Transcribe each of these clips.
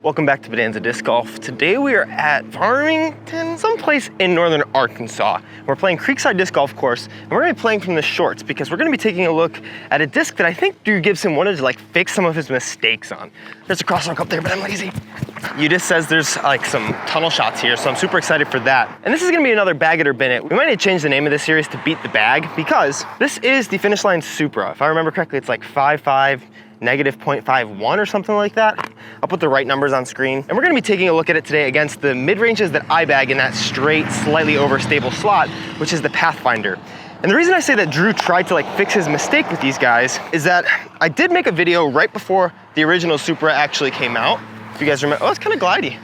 Welcome back to Bonanza Disc Golf. Today we are at Farmington, someplace in northern Arkansas. We're playing Creekside Disc Golf Course, and we're gonna be playing from the shorts because we're gonna be taking a look at a disc that I think Drew Gibson wanted to like fix some of his mistakes on. There's a crosswalk up there, but I'm lazy. Udis says there's like some tunnel shots here, so I'm super excited for that. And this is gonna be another Bag It or Bin It. We might need to change the name of this series to Beat the Bag because this is the Finish Line Supra. If I remember correctly, it's like 5.5, negative 0.51 or something like that. I'll put the right numbers on screen. And we're gonna be taking a look at it today against the mid-ranges that I bag in that straight, slightly overstable slot, which is the Pathfinder. And the reason I say that Drew tried to like fix his mistake with these guys is that I did make a video right before the original Supra actually came out. If you guys remember, oh, it's kind of glidey.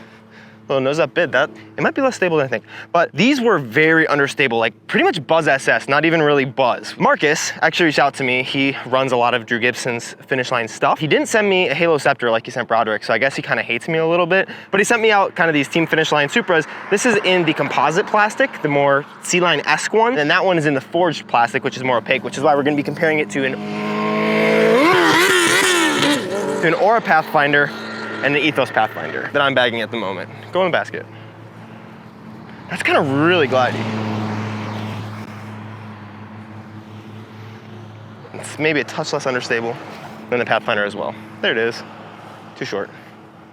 Little nose up bid, that it might be less stable than I think. But these were very understable, like pretty much Buzz SS, not even really Buzz. Marcus actually reached out to me. He runs a lot of Drew Gibson's Finish Line stuff. He didn't send me a Halo Scepter like he sent Broderick, so I guess he kind of hates me a little bit. But he sent me out kind of these Team Finish Line Supras. This is in the composite plastic, the more C-Line-esque one, and that one is in the forged plastic, which is more opaque, which is why we're gonna be comparing it to an Aura Pathfinder and the Ethos Pathfinder that I'm bagging at the moment. Go in the basket. That's kind of really glidey. It's maybe a touch less understable than the Pathfinder as well. There it is, too short.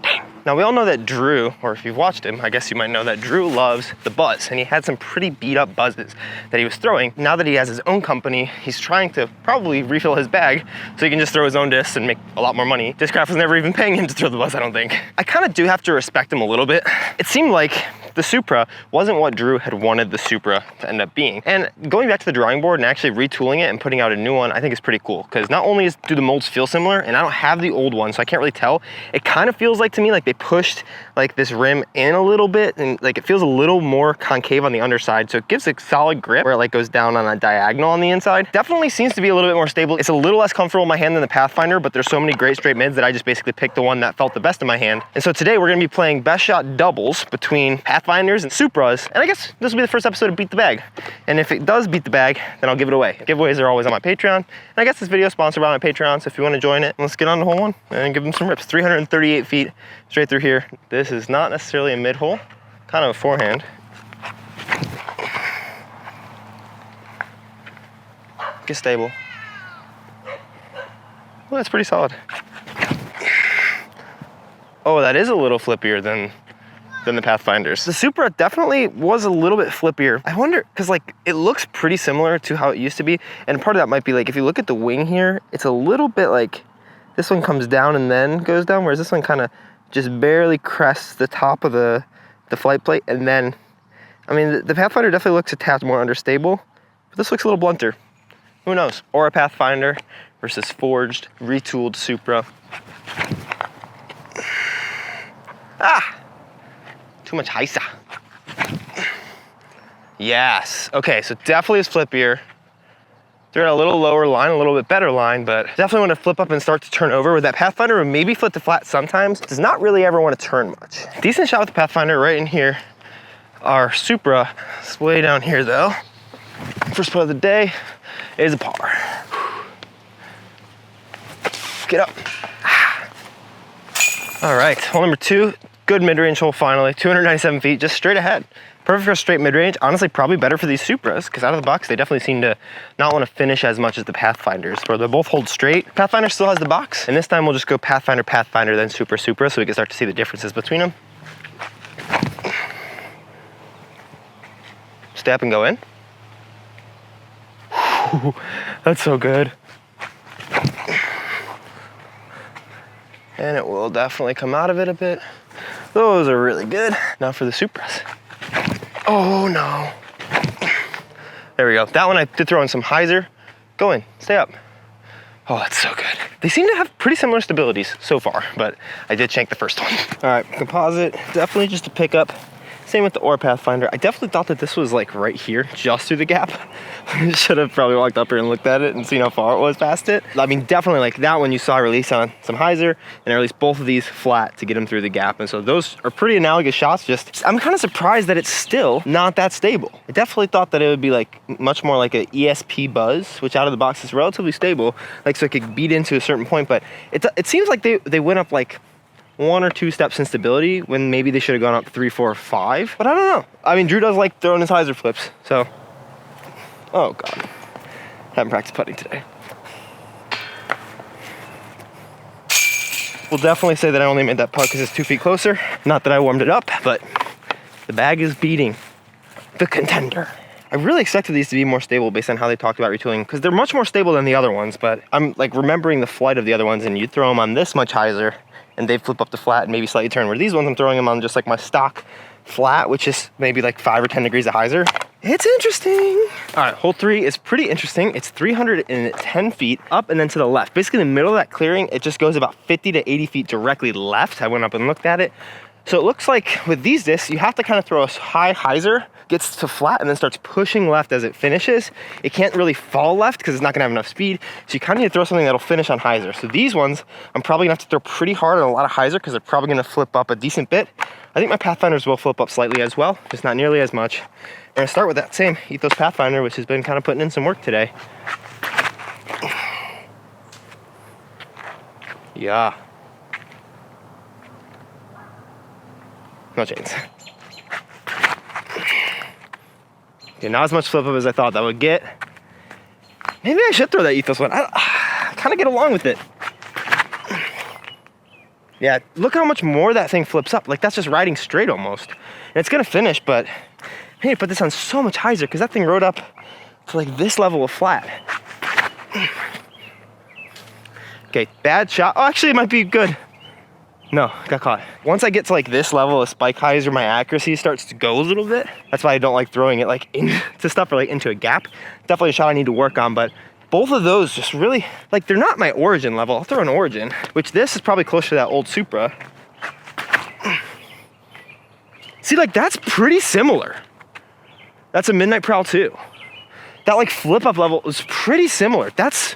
Dang. Now we all know that Drew, or if you've watched him, I guess you might know that Drew loves the Buzz, and he had some pretty beat up Buzzes that he was throwing. Now that he has his own company, he's trying to probably refill his bag so he can just throw his own discs and make a lot more money. Discraft was never even paying him to throw the Buzz, I don't think. I kind of do have to respect him a little bit. It seemed like the Supra wasn't what Drew had wanted the Supra to end up being. And going back to the drawing board and actually retooling it and putting out a new one, I think is pretty cool. Because not only do the molds feel similar, and I don't have the old one, so I can't really tell, it kind of feels like to me like they pushed like this rim in a little bit, and like it feels a little more concave on the underside, so it gives a solid grip where it like goes down on a diagonal on the inside. Definitely seems to be a little bit more stable. It's a little less comfortable in my hand than the Pathfinder, but there's so many great straight mids that I just basically picked the one that felt the best in my hand. And so today we're gonna be playing best shot doubles between Pathfinders and Supras, and I guess this will be the first episode of Beat the Bag. And if it does beat the bag, then I'll give it away. Giveaways are always on my Patreon, and I guess this video is sponsored by my Patreon, so if you want to join it, let's get on the hole one and give them some rips. 338 feet straight through here. This is not necessarily a mid hole, kind of a forehand. Get stable. Well, that's pretty solid. Oh, that is a little flippier than the Pathfinders. The Supra definitely was a little bit flippier. I wonder, because like it looks pretty similar to how it used to be, and part of that might be like if you look at the wing here, it's a little bit like this one comes down and then goes down, whereas this one kind of just barely crests the top of the flight plate, and then, I mean, the Pathfinder definitely looks a tad more understable, but this looks a little blunter. Who knows? Or a Pathfinder versus forged, retooled Supra. Ah! Too much Heisa. Yes. Okay, so definitely is flippier. They're at a little lower line, a little bit better line, but definitely want to flip up and start to turn over. With that Pathfinder, or maybe flip to flat sometimes, does not really ever want to turn much. Decent shot with the Pathfinder right in here. Our Supra is way down here though. First putt of the day is a par. Get up. All right, hole number 2. Good mid-range hole finally, 297 feet, just straight ahead. Perfect for a straight mid-range. Honestly, probably better for these Supras, because out of the box, they definitely seem to not want to finish as much as the Pathfinders, where they both hold straight. Pathfinder still has the box, and this time we'll just go Pathfinder, Pathfinder, then Supra, Supra, so we can start to see the differences between them. Step and go in. Ooh, that's so good. And it will definitely come out of it a bit. Those are really good. Now for the Supras. Oh no. There we go. That one I did throw in some hyzer. Go in, stay up. Oh, that's so good. They seem to have pretty similar stabilities so far, but I did shank the first one. All right, composite, definitely just a pickup. Same with the Aura Pathfinder. I definitely thought that this was like right here, just through the gap. Should have probably walked up here and looked at it and seen how far it was past it. I mean, definitely like that one you saw release on some hyzer, and I released both of these flat to get them through the gap. And so those are pretty analogous shots. Just, I'm kind of surprised that it's still not that stable. I definitely thought that it would be like much more like a ESP Buzz, which out of the box is relatively stable, like so it could beat into a certain point, but it seems like they went up like 1 or 2 steps in stability when maybe they should have gone up 3, 4, 5. But I don't know. I mean, Drew does like throwing his hyzer flips, so. Oh God, haven't practiced putting today. We'll definitely say that I only made that putt because it's 2 feet closer. Not that I warmed it up, but the bag is beating the contender. I really expected these to be more stable based on how they talked about retooling, because they're much more stable than the other ones, but I'm like remembering the flight of the other ones, and you throw them on this much hyzer and they flip up to flat and maybe slightly turn, where these ones I'm throwing them on just like my stock flat, which is maybe like 5 or 10 degrees of hyzer. It's interesting. All right, hole 3 is pretty interesting. It's 310 feet up and then to the left. Basically in the middle of that clearing, it just goes about 50 to 80 feet directly left. I went up and looked at it. So it looks like with these discs, you have to kind of throw a high hyzer, gets to flat, and then starts pushing left as it finishes. It can't really fall left because it's not gonna have enough speed. So you kind of need to throw something that'll finish on hyzer. So these ones, I'm probably gonna have to throw pretty hard on a lot of hyzer because they're probably gonna flip up a decent bit. I think my Pathfinders will flip up slightly as well, just not nearly as much. We're gonna start with that same Ethos Pathfinder, which has been kind of putting in some work today. Yeah. No chains. Okay, not as much flip up as I thought that would get. Maybe I should throw that Ethos one. I kind of get along with it. Yeah, look how much more that thing flips up. Like, that's just riding straight almost. And it's gonna finish, but I need to put this on so much hyzer because that thing rode up to like this level of flat. Okay, bad shot. Oh, actually it might be good. No, got caught. Once I get to like this level of spike hyzer, my accuracy starts to go a little bit. That's why I don't like throwing it like into stuff or like into a gap. Definitely a shot I need to work on, but both of those just really, like, they're not my origin level. I'll throw an origin, which this is probably closer to that old Supra. See, like, that's pretty similar. That's a Midnight Prowl too. That like flip up level is pretty similar. That's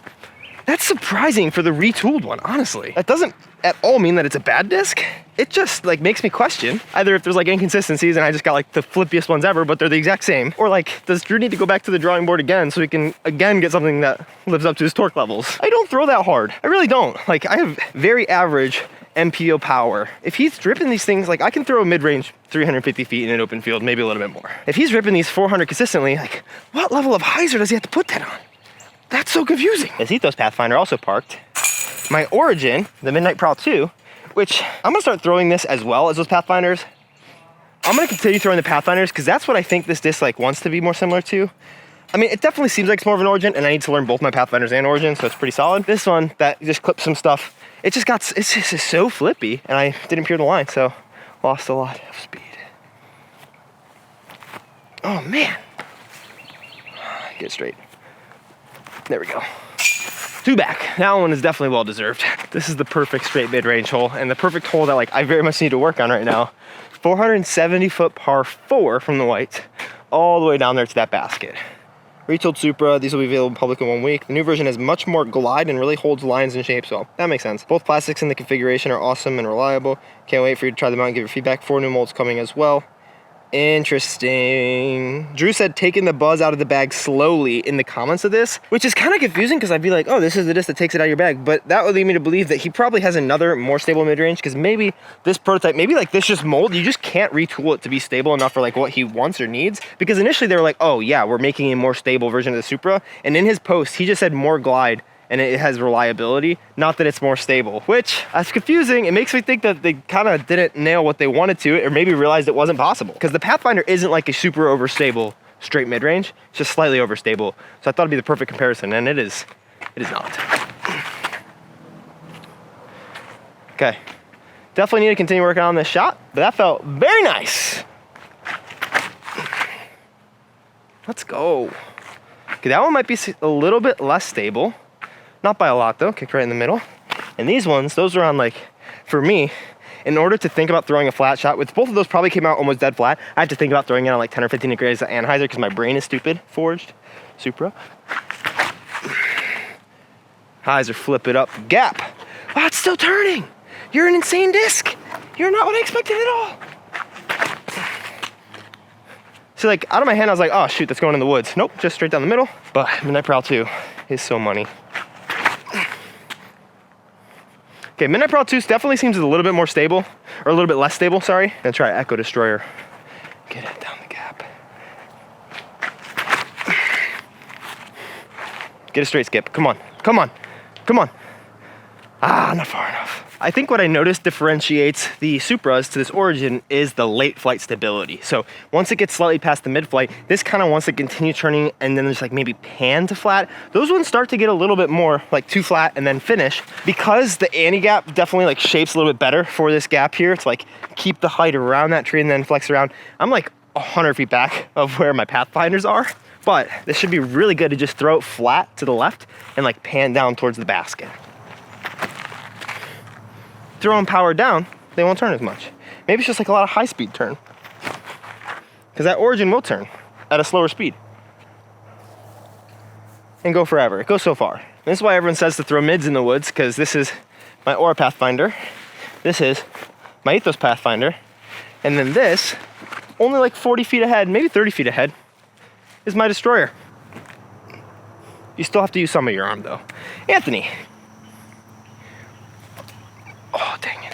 surprising for the retooled one, honestly. That doesn't at all mean that it's a bad disc. It just like makes me question either if there's like inconsistencies and I just got like the flippiest ones ever, but they're the exact same, or like, does Drew need to go back to the drawing board again so he can again get something that lives up to his torque levels? I don't throw that hard. I really don't. Like, I have very average MPO power. If he's dripping these things, like, I can throw a mid-range 350 feet in an open field, maybe a little bit more. If he's ripping these 400 consistently, like, what level of hyzer does he have to put that on? That's so confusing. This Ethos Pathfinder also parked. My Origin, the Midnight Prowl 2, which I'm gonna start throwing this as well as those Pathfinders. I'm gonna continue throwing the Pathfinders because that's what I think this disc like wants to be more similar to. I mean, it definitely seems like it's more of an Origin, and I need to learn both my Pathfinders and Origin, so it's pretty solid. This one, that just clips some stuff, it's just so flippy, and I didn't pure the line, so lost a lot of speed. Oh man. Get it straight. There we go. 2 back. That one is definitely well deserved. This is the perfect straight mid-range hole, and the perfect hole that like I very much need to work on right now. 470 foot par 4 from the white, all the way down there to that basket. Retooled Supra, these will be available in public in 1 week. The new version has much more glide and really holds lines and shapes well. That makes sense. Both plastics in the configuration are awesome and reliable. Can't wait for you to try them out and give your feedback. 4 new molds coming as well. Interesting. Drew said taking the buzz out of the bag slowly in the comments of this, which is kind of confusing because I'd be like, oh, this is the disc that takes it out of your bag. But that would lead me to believe that he probably has another more stable mid-range, because maybe this prototype, maybe like this just mold, you just can't retool it to be stable enough for like what he wants or needs. Because initially they were like, oh yeah, we're making a more stable version of the Supra. And in his post, he just said more glide and it has reliability, not that it's more stable, which that's confusing. It makes me think that they kind of didn't nail what they wanted to, or maybe realized it wasn't possible, because the Pathfinder isn't like a super overstable straight mid-range, it's just slightly overstable. So I thought it'd be the perfect comparison, and it is not. Okay, definitely need to continue working on this shot, but that felt very nice. Let's go. Okay, that one might be a little bit less stable. Not by a lot though, kicked right in the middle. And these ones, those are on like, for me, in order to think about throwing a flat shot, which both of those probably came out almost dead flat, I have to think about throwing it on like 10 or 15 degrees of anhyzer because my brain is stupid, forged, Supra. Hyzer, flip it up, gap. Oh, it's still turning. You're an insane disc. You're not what I expected at all. So like out of my hand, I was like, oh shoot, that's going in the woods. Nope, just straight down the middle. But Midnight Prowl 2 is so money. Okay, Midnight Pearl 2 definitely seems a little bit more stable, or a little bit less stable, sorry. Gonna try Echo Destroyer. Get it down the gap. Get a straight skip, come on, come on, come on. Ah, not far enough. I think what I noticed differentiates the Supras to this Origin is the late flight stability. So once it gets slightly past the mid-flight, this kind of wants to continue turning and then just like maybe pan to flat. Those ones start to get a little bit more like too flat and then finish, because the anti-gap definitely like shapes a little bit better for this gap here to like keep the height around that tree and then flex around. I'm like 100 feet back of where my Pathfinders are, but this should be really good to just throw it flat to the left and like pan down towards the basket. Throw them powered down, they won't turn as much. Maybe it's just like a lot of high speed turn, because that Origin will turn at a slower speed and go forever. It goes so far. And this is why everyone says to throw mids in the woods, because this is my Aura Pathfinder, this is my Ethos Pathfinder, and then this, only like 40 feet ahead, maybe 30 feet ahead, is my Destroyer. You still have to use some of your arm though. Anthony. Oh, dang it.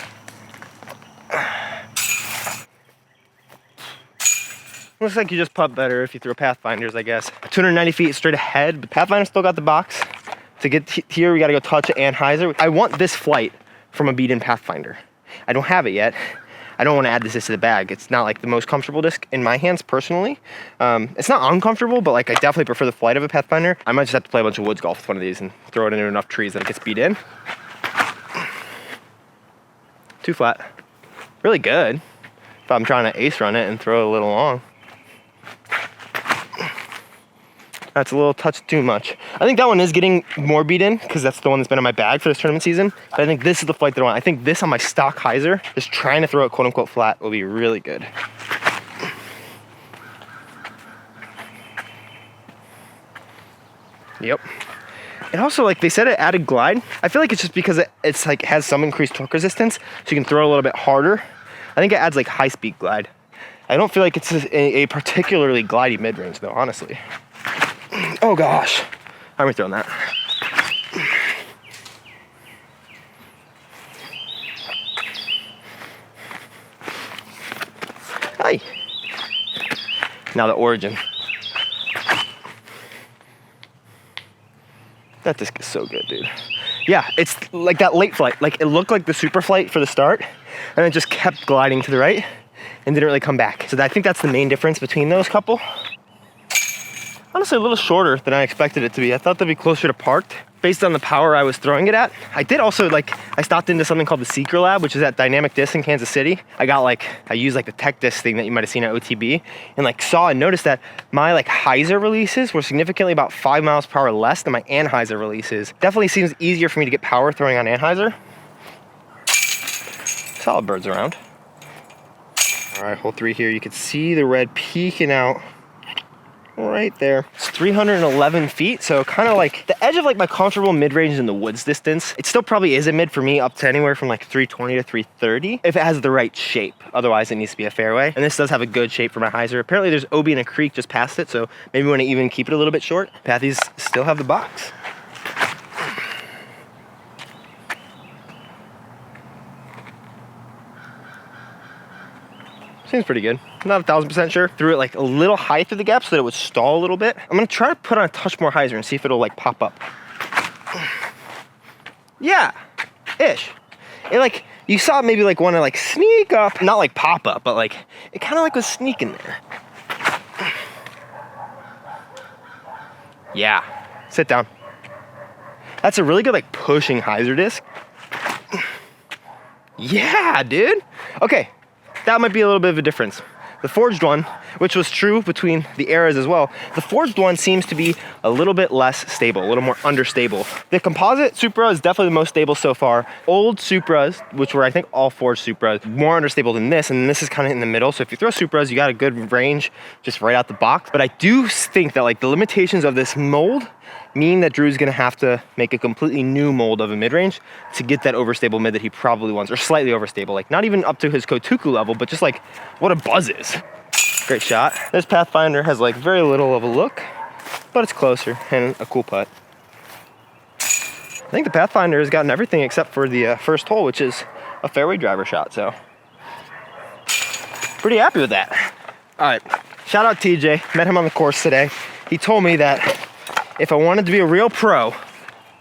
Looks like you just putt better if you throw Pathfinders, I guess. 290 feet straight ahead, but Pathfinder still got the box. To get here, we gotta go touch Anheuser. I want this flight from a beat-in Pathfinder. I don't have it yet. I don't want to add this to the bag. It's not like the most comfortable disc in my hands personally. It's not uncomfortable, but like I definitely prefer the flight of a Pathfinder. I might just have to play a bunch of woods golf with one of these and throw it into enough trees that it gets beat in. Too flat. Really good if I'm trying to ace run it and throw it a little long. That's a little touch too much. I think that one is getting more beat in because that's the one that's been in my bag for this tournament season. But I think this is the flight that I want. I think this on my stock hyzer, just trying to throw it quote unquote flat, will be really good. Yep. And also, like they said, it added glide. I feel like it's just because it's like has some increased torque resistance, so you can throw a little bit harder. I think it adds like high speed glide. I don't feel like it's a particularly glidey mid-range though, honestly. Oh gosh, I'm rethrowing that. Hi. Now the Origin. That disc is so good, dude. Yeah, it's like that late flight. Like it looked like the super flight for the start, and it just kept gliding to the right and didn't really come back. So I think that's the main difference between those couple. Honestly, a little shorter than I expected it to be. I thought they'd be closer to parked based on the power I was throwing it at. I did also I stopped into something called the Seeker Lab, which is at Dynamic Disc in Kansas City. I used like the tech disc thing that you might've seen at OTB, and like saw and noticed that my like hyzer releases were significantly about 5 miles per hour less than my Anheuser releases. Definitely seems easier for me to get power throwing on Anheuser. Solid birds around. All right, hole 3 here. You can see the red peeking out right there. It's 311 feet, so kind of like the edge of like my comfortable mid-range in the woods distance. It still probably is a mid for me, up to anywhere from like 320 to 330 if it has the right shape. Otherwise it needs to be a fairway, and this does have a good shape for my hyzer. Apparently there's OB in a creek just past it, so maybe we want to even keep it a little bit short. Pathies still have the box. Seems pretty good. Not 1000% sure. Threw it like a little high through the gap so that it would stall a little bit. I'm gonna try to put on a touch more hyzer and see if it'll like pop up. Yeah, ish. It like, you saw it maybe like want to like sneak up, not like pop up, but like, it kind of like was sneaking there. Yeah, sit down. That's a really good like pushing hyzer disc. Yeah, dude. Okay. That might be a little bit of a difference. The forged one, which was true between the eras as well, the forged one seems to be a little bit less stable, a little more understable. The composite Supra is definitely the most stable so far. Old Supras, which were I think all forged Supras, more understable than this, and this is kind of in the middle. So if you throw Supras, you got a good range just right out the box. But I do think that like the limitations of this mold mean that Drew's gonna have to make a completely new mold of a mid-range to get that overstable mid that he probably wants, or slightly overstable, like not even up to his Kotuku level, but just like what a buzz is. Great shot. This Pathfinder has like very little of a look, but it's closer and a cool putt. I think the Pathfinder has gotten everything except for the first hole, which is a fairway driver shot, so pretty happy with that. All right, shout out TJ, met him on the course today. He told me that if I wanted to be a real pro,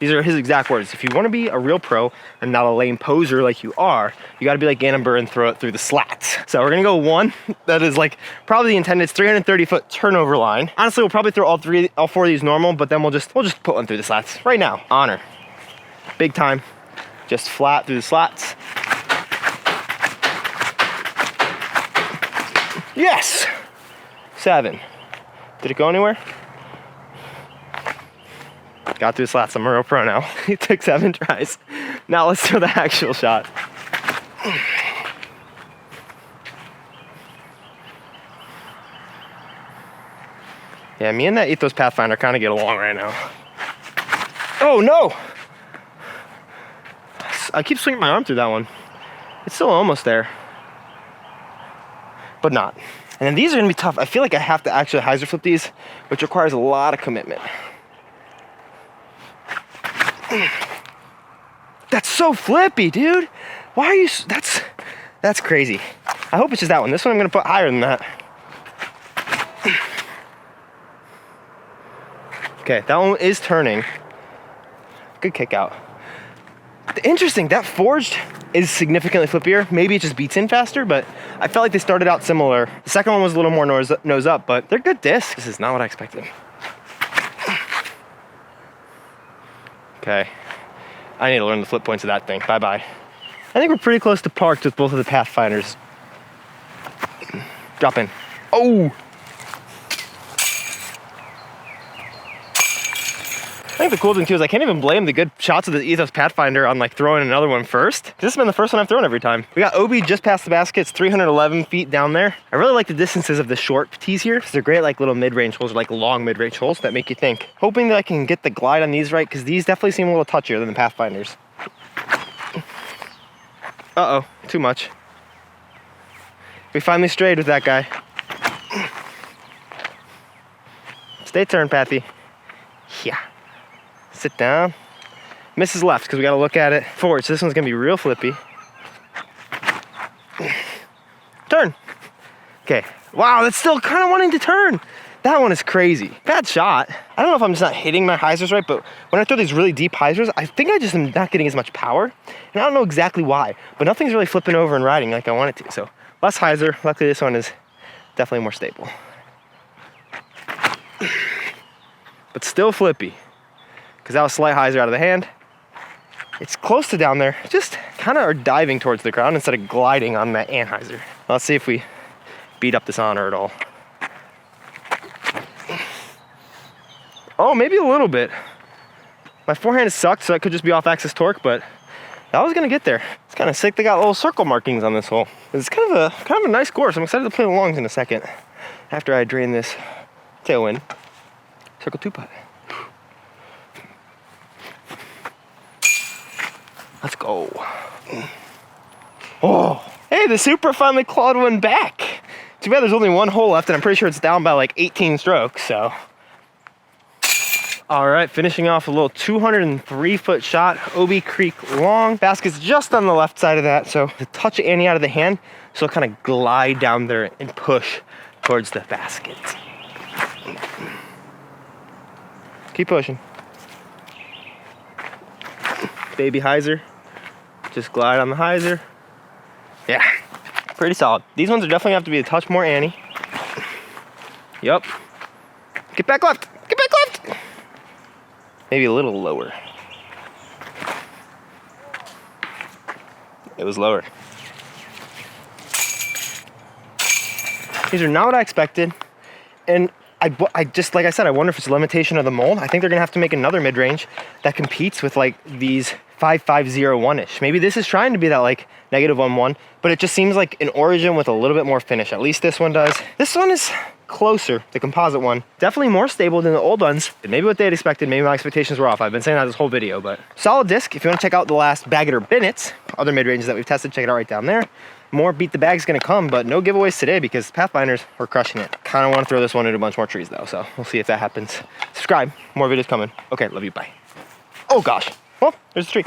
these are his exact words, if you want to be a real pro and not a lame poser like you are, you got to be like Gannon and throw it through the slats. So we're gonna go one that is like probably the intended, it's 330-foot turnover line. Honestly, we'll probably throw all four of these normal, but then we'll just put one through the slats right now. Honor, big time, just flat through the slats. Yes, 7. Did it go anywhere? Got through the slats, I'm a real pro now. It took 7 tries. Now let's throw the actual shot. Yeah, me and that Ethos Pathfinder kind of get along right now. Oh no! I keep swinging my arm through that one. It's still almost there, but not. And then these are gonna be tough. I feel like I have to actually hyzer flip these, which requires a lot of commitment. That's so flippy, dude. Why are you, that's crazy. I hope it's just that one. This one I'm gonna put higher than that. Okay, that one is turning. Good kick out. Interesting, that forged is significantly flippier. Maybe it just beats in faster, but I felt like they started out similar. The second one was a little more nose up, but they're good discs. This is not what I expected. Okay, I need to learn the flip points of that thing. Bye-bye. I think we're pretty close to parked with both of the Pathfinders. Drop in. Oh! I think the cool thing too is I can't even blame the good shots of the Ethos Pathfinder on like throwing another one first. This has been the first one I've thrown every time. We got OB just past the basket. It's 311 feet down there. I really like the distances of the short tees here because they're great like little mid-range holes or like long mid-range holes that make you think. Hoping that I can get the glide on these right because these definitely seem a little touchier than the Pathfinders. Uh-oh, too much. We finally strayed with that guy. Stay turned, Pathy. Yeah. Sit down. Misses left because we got to look at it forward. So this one's going to be real flippy. Turn. Okay. Wow, that's still kind of wanting to turn. That one is crazy. Bad shot. I don't know if I'm just not hitting my hyzers right, but when I throw these really deep hyzers, I think I just am not getting as much power. And I don't know exactly why, but nothing's really flipping over and riding like I want it to. So less hyzer. Luckily, this one is definitely more stable. But still flippy. Because that was slight hyzer out of the hand. It's close to down there. Just kind of are diving towards the ground instead of gliding on that anhyzer. Let's see if we beat up this honor at all. Oh, maybe a little bit. My forehand sucked, so that could just be off-axis torque, but I was gonna get there. It's kind of sick. They got little circle markings on this hole. It's kind of a nice course. I'm excited to play the longs in a second after I drain this tailwind. Circle 2-putt. Let's go. Oh, hey, the Supra finally clawed one back. Too bad there's only one hole left, and I'm pretty sure it's down by like 18 strokes, so. All right, finishing off a little 203-foot shot, OB Creek long. Basket's just on the left side of that, so the touch Annie out of the hand, so it'll kind of glide down there and push towards the basket. Keep pushing. Baby hyzer, just glide on the hyzer. Yeah, pretty solid. These ones are definitely have to be a touch more Annie. Yep. Get back left, get back left. Maybe a little lower. It was lower. These are not what I expected. And I just, like I said, I wonder if it's a limitation of the mold. I think they're gonna have to make another mid-range that competes with like these 5501-ish. Maybe this is trying to be that like -1-1, but it just seems like an origin with a little bit more finish. At least this one does. This one is closer, the composite one. Definitely more stable than the old ones. Maybe what they had expected, maybe my expectations were off. I've been saying that this whole video, but solid disc. If you want to check out the last Baggett or Bennett's, other mid-ranges that we've tested, check it out right down there. More beat the bag's gonna come, but no giveaways today because Pathfinders were crushing it. Kind of want to throw this one into a bunch more trees though, so we'll see if that happens. Subscribe, more videos coming. Okay, love you, bye. Oh gosh. Well, there's a tree.